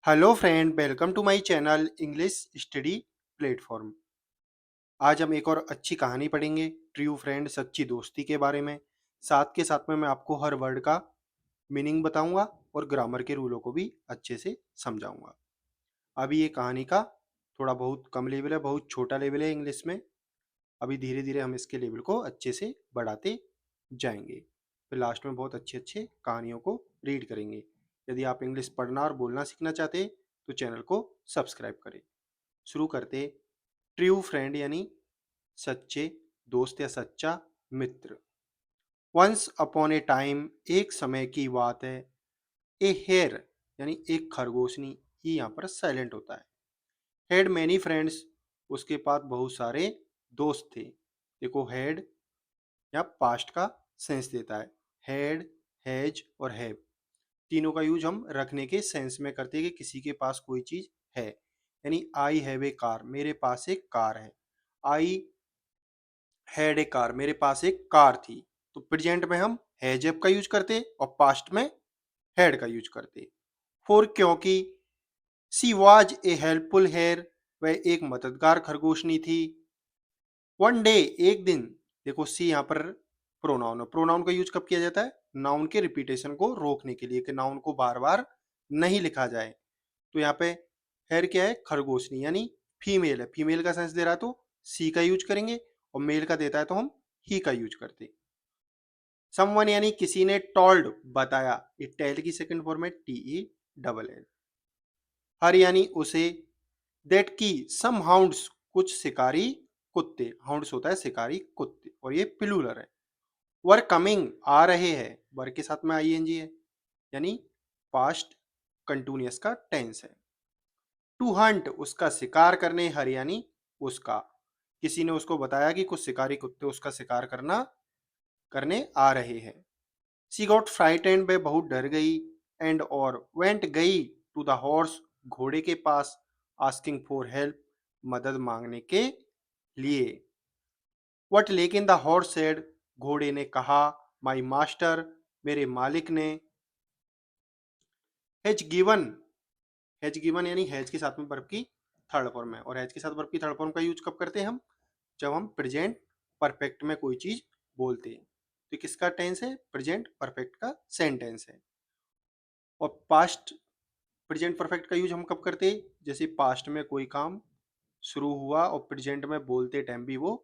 Hello friend, welcome to my channel English study platform. आज हम एक और अच्छी कहानी पढ़ेंगे, ट्रू फ्रेंड सच्ची दोस्ती के बारे में। साथ के साथ में मैं आपको हर वर्ड का मीनिंग बताऊंगा और ग्रामर के रूलों को भी अच्छे से समझाऊंगा। अभी ये कहानी का थोड़ा बहुत कम लेवल है, बहुत छोटा लेवल है इंग्लिश में। अभी धीरे धीरे हम इसके लेवल को अच्छे से बढ़ाते जाएंगे। फिर लास्ट में बहुत अच्छे अच्छे कहानियों को रीड करेंगे। यदि आप इंग्लिश पढ़ना और बोलना सीखना चाहते हैं तो चैनल को सब्सक्राइब करें। शुरू करते। ट्रू फ्रेंड यानी सच्चे दोस्त या सच्चा मित्र। वंस अपॉन ए टाइम, एक समय की बात है। ए हेयर यानी एक खरगोशनी, ये यहाँ पर साइलेंट होता है। हैड मैनी फ्रेंड्स, उसके पास बहुत सारे दोस्त थे। देखो हैड या पास्ट का सेंस देता है। हैड, हैज और हैव तीनों का यूज हम रखने के सेंस में करते हैं कि किसी के पास कोई चीज है। यानी आई हैव ए कार, मेरे पास एक कार है। आई हैड ए कार, मेरे पास एक कार थी। तो प्रेजेंट में हम हैज हैव का यूज करते और पास्ट में हैड का यूज करते। फॉर, क्योंकि। सी वाज ए हेल्पफुल हेयर, वह एक मददगार खरगोशनी थी। वन डे, एक दिन। देखो सी यहाँ पर प्रोनाउन है। प्रोनाउन का यूज कब किया जाता है? नाउन के रिपीटेशन को रोकने के लिए, कि नाउन को बार बार नहीं लिखा जाए। तो यहाँ पे हेयर क्या है? खरगोशनी, यानी फीमेल है। फीमेल का सेंस दे रहा है तो सी का यूज करेंगे, और मेल का देता है तो हम ही का यूज करते। समवन यानी किसी ने, टोल्ड बताया, ये टेल की सेकंड फॉर्म है टीई डबल एल। हर यानी उसे। दैट की सम हाउंड्स, कुछ शिकारी कुत्ते। हाउंड्स होता है शिकारी कुत्ते, और ये प्लूरल है। वर कमिंग, आ रहे हैं। वर के साथ में आईएनजी है, यानी पास्ट कंटिन्यूअस का टेंस है। टू हंट, उसका शिकार करने। हर यानी उसका। किसी ने उसको बताया कि कुछ शिकारी कुत्ते उसका शिकार करने आ रहे हैं। सी गॉट फ्राइटेंड, वह बहुत डर गई। एंड और वेंट, गई। टू द हॉर्स, घोड़े के पास। आस्किंग फॉर हेल्प, मदद मांगने के लिए। वट, लेकिन द हॉर्स सेड, घोड़े ने कहा। माई मास्टर, मेरे मालिक ने। हैज गिवन, हैज गिवन यानी हैज के साथ में वर्ब की थर्ड फॉर्म है। और हैज के साथ वर्ब की थर्ड फॉर्म का यूज कब करते हैं हम? जब हम प्रेजेंट परफेक्ट में कोई चीज बोलते हैं। तो किसका टेंस है? प्रेजेंट परफेक्ट का सेंटेंस है। और पास्ट प्रेजेंट परफेक्ट का यूज हम कब करते हैं? जैसे पास्ट में कोई काम शुरू हुआ और प्रेजेंट में बोलते टाइम भी वो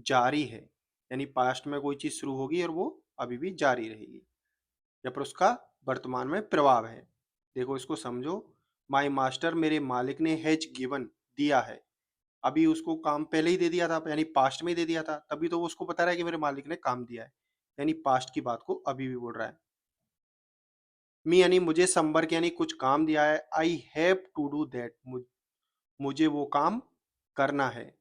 जारी है। यानी पास्ट में कोई चीज शुरू होगी और वो अभी भी जारी रहेगी, या फिर उसका वर्तमान में प्रभाव है। देखो इसको समझो। माई मास्टर, मेरे मालिक ने, हैज गिवन, दिया है। अभी उसको काम पहले ही दे दिया था, यानी पास्ट में ही दे दिया था, तभी तो वो उसको बता रहा है कि मेरे मालिक ने काम दिया है। यानी पास्ट की बात को अभी भी बोल रहा है। मी यानी मुझे, संवर्ग यानी कुछ काम दिया है। I have to do that, मुझे वो काम करना है।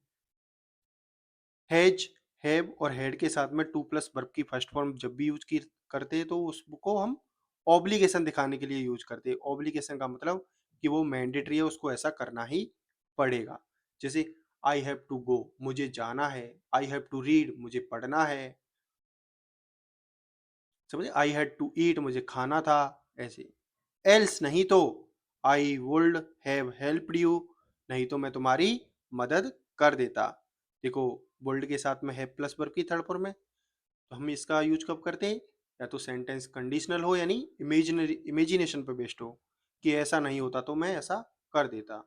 हैज, हैव और हैड के साथ में टू प्लस वर्ब की फर्स्ट फॉर्म जब भी यूज की करते हैं तो उसको हम ऑब्लिगेशन दिखाने के लिए यूज करते हैं। ऑब्लिगेशन का मतलब कि वो मैंडेटरी है, उसको ऐसा करना ही पड़ेगा। जैसे आई हैव टू गो, मुझे जाना है। आई हैव टू रीड, मुझे पढ़ना है। समझे? आई हैड टू ईट, मुझे खाना था। ऐसे। एल्स, नहीं तो। I would have helped you, नहीं तो मैं तुम्हारी मदद कर देता। देखो वुड के साथ में हैव प्लस वर्ब की थर्ड फॉर्म है, तो हम इसका यूज कब करते हैं? या तो सेंटेंस कंडीशनल हो, यानी इमेजिनरी इमेजिनेशन पे बेस्ड हो, कि ऐसा नहीं होता तो मैं ऐसा कर देता।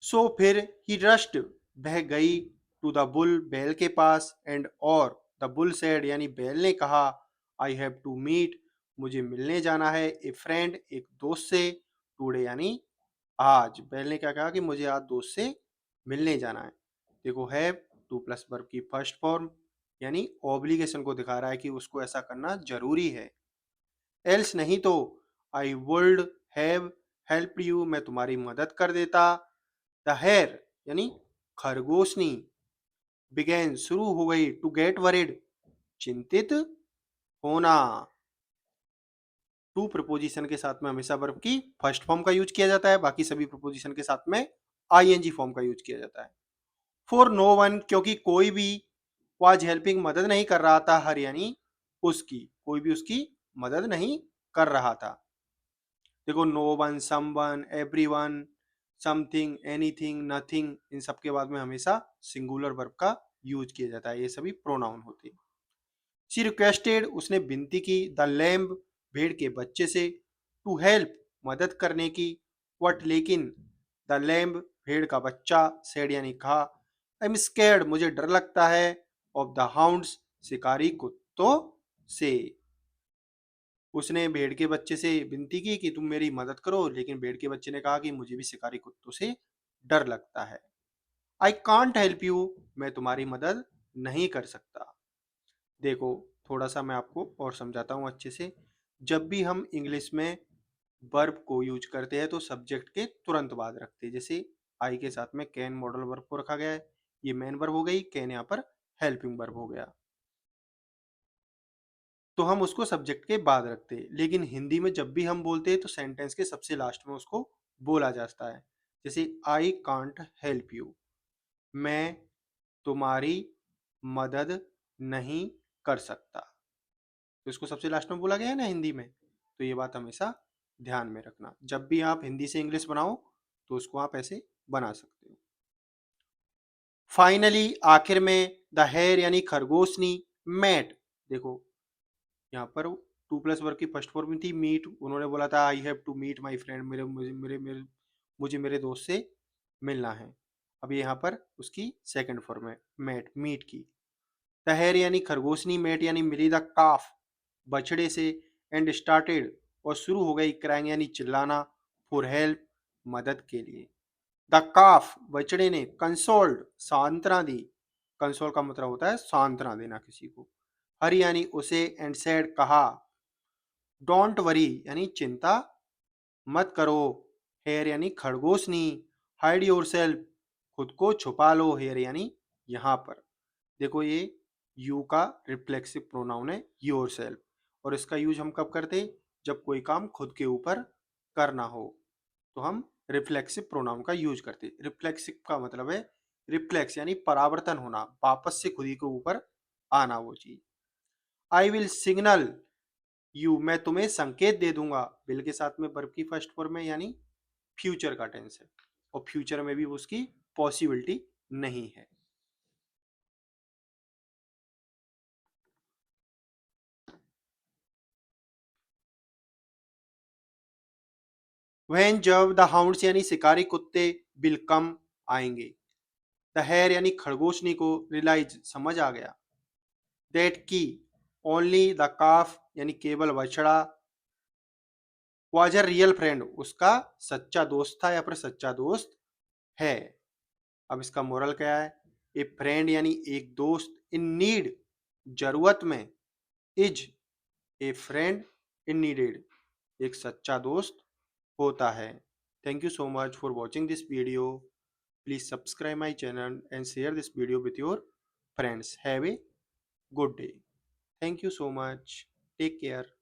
सो फिर, ही रश्ड, बह गई। टू द बुल, बैल के पास। एंड और द बुल सेड, यानी बैल ने कहा। आई हैव टू मीट, मुझे मिलने जाना है। ए फ्रेंड, एक दोस्त से। टूडे यानी आज। बैल ने क्या कहा? कि मुझे आज दोस्त से मिलने जाना है। देखो हैव टू प्लस वर्ब की फर्स्ट फॉर्म, यानी ऑब्लिगेशन को दिखा रहा है कि उसको ऐसा करना जरूरी है। एल्स, नहीं तो। I would have help you, मैं तुम्हारी मदद कर देता। द हेयर यानी खरगोशनी। बिगेन, शुरू हो गई। टू गेट वरिड, चिंतित होना। टू प्रपोजिशन के साथ में हमेशा वर्ब की फर्स्ट फॉर्म का यूज किया जाता है, बाकी सभी प्रपोजिशन के साथ में आईएनजी फॉर्म का यूज किया जाता है। फॉर नो वन, क्योंकि कोई भी। वाज हेल्पिंग, मदद नहीं कर रहा था। हर यानी उसकी, कोई भी उसकी मदद नहीं कर रहा था। देखो no one, someone, everyone, something, anything, nothing, इन सब के बाद में हमेशा सिंगुलर वर्ब का यूज किया जाता है। ये सभी प्रोनाउन होते हैं। शी रिक्वेस्टेड, उसने विनती की, द लैम्ब, भेड़ के बच्चे से, टू हेल्प, मदद करने की, वट, लेकिन, द लैम्ब, भेड़ का बच्चा, सेड यानी कहा, आई एम स्कैर्ड, मुझे डर लगता है, ऑफ द हाउंड्स, शिकारी कुत्तों से। उसने भेड़ के बच्चे से विनती की कि तुम मेरी मदद करो, लेकिन भेड़ के बच्चे ने कहा कि मुझे भी शिकारी कुत्तों से डर लगता है। आई कांट हेल्प यू, मैं तुम्हारी मदद नहीं कर सकता। देखो थोड़ा सा मैं आपको और समझाता हूँ अच्छे से। जब भी हम इंग्लिश में वर्ब को यूज करते हैं तो सब्जेक्ट के तुरंत बाद रखते हैं। जैसे आई के साथ में कैन मॉडल वर्ब को रखा गया है, ये मेन वर्ब हो गई, कैन यहाँ पर हेल्पिंग वर्ब हो गया, तो हम उसको सब्जेक्ट के बाद रखते हैं। लेकिन हिंदी में जब भी हम बोलते हैं तो सेंटेंस के सबसे लास्ट में उसको बोला जाता है। जैसे आई कांट हेल्प यू, मैं तुम्हारी मदद नहीं कर सकता, तो इसको सबसे लास्ट में बोला गया है ना हिंदी में। तो ये बात हमेशा ध्यान में रखना, जब भी आप हिंदी से इंग्लिश बनाओ तो उसको आप ऐसे बना सकते हो। फाइनली, आखिर में, द हेयर यानी खरगोशनी, मैट, देखो यहाँ पर टू प्लस वर्ग की फर्स्ट फॉर्म थी मीट, उन्होंने बोला था I have to meet my friend, मुझे मेरे दोस्त से मिलना है। अब यहाँ पर उसकी सेकंड फॉर्म है मैट, मीट की। द हेयर यानी खरगोशनी, मैट यानी मिली द काफ, बछड़े से, एंड स्टार्टेड, और शुरू हो गई, क्राइंग यानी चिल्लाना, फॉर हेल्प, मदद के लिए। द काफ, बछड़े ने, कंसोल्ड, सांत्वना दी, कंसोल का मतलब होता है सांत्वना देना किसी को, हरी यानी उसे, एंड सैड कहा, डोंट वरी यानी चिंता मत करो, हेयर यानी खरगोशनी, हाइड योर सेल्फ, खुद को छुपा लो, हेयर यानी यहाँ पर। देखो ये यू का रिफ्लेक्सिव प्रोनाउन है योर सेल्फ, और इसका यूज हम कब करते हैं, जब कोई काम खुद के ऊपर करना हो तो हम रिफ्लेक्सिव प्रोनाउन का यूज करते हैं। रिफ्लेक्सिव का मतलब है रिफ्लेक्स यानी परावर्तन होना, वापस से खुद ही के ऊपर आना वो चीज। आई विल सिग्नल यू, मैं तुम्हें संकेत दे दूंगा, विल के साथ में वर्ब की फर्स्ट फॉर्म है यानी फ्यूचर का टेंस है, और फ्यूचर में भी उसकी पॉसिबिलिटी नहीं है। वहन, जब, द हाउंड्स यानी शिकारी कुत्ते, विल कम, आएंगे। द हेयर यानी खरगोशनी को, रियलाइज, समझ आ गया। दैट की, ओनली द काफ यानी केवल बछड़ा, वाज अ रियल फ्रेंड, उसका सच्चा दोस्त था या फिर सच्चा दोस्त है। अब इसका मोरल क्या है, ए फ्रेंड यानी एक दोस्त, इन नीड, जरूरत में, is a friend in needed, एक सच्चा दोस्त होता है। Thank you so much for watching this video. Please subscribe my channel and share this video with your friends. Have a good day. Thank you so much. Take care.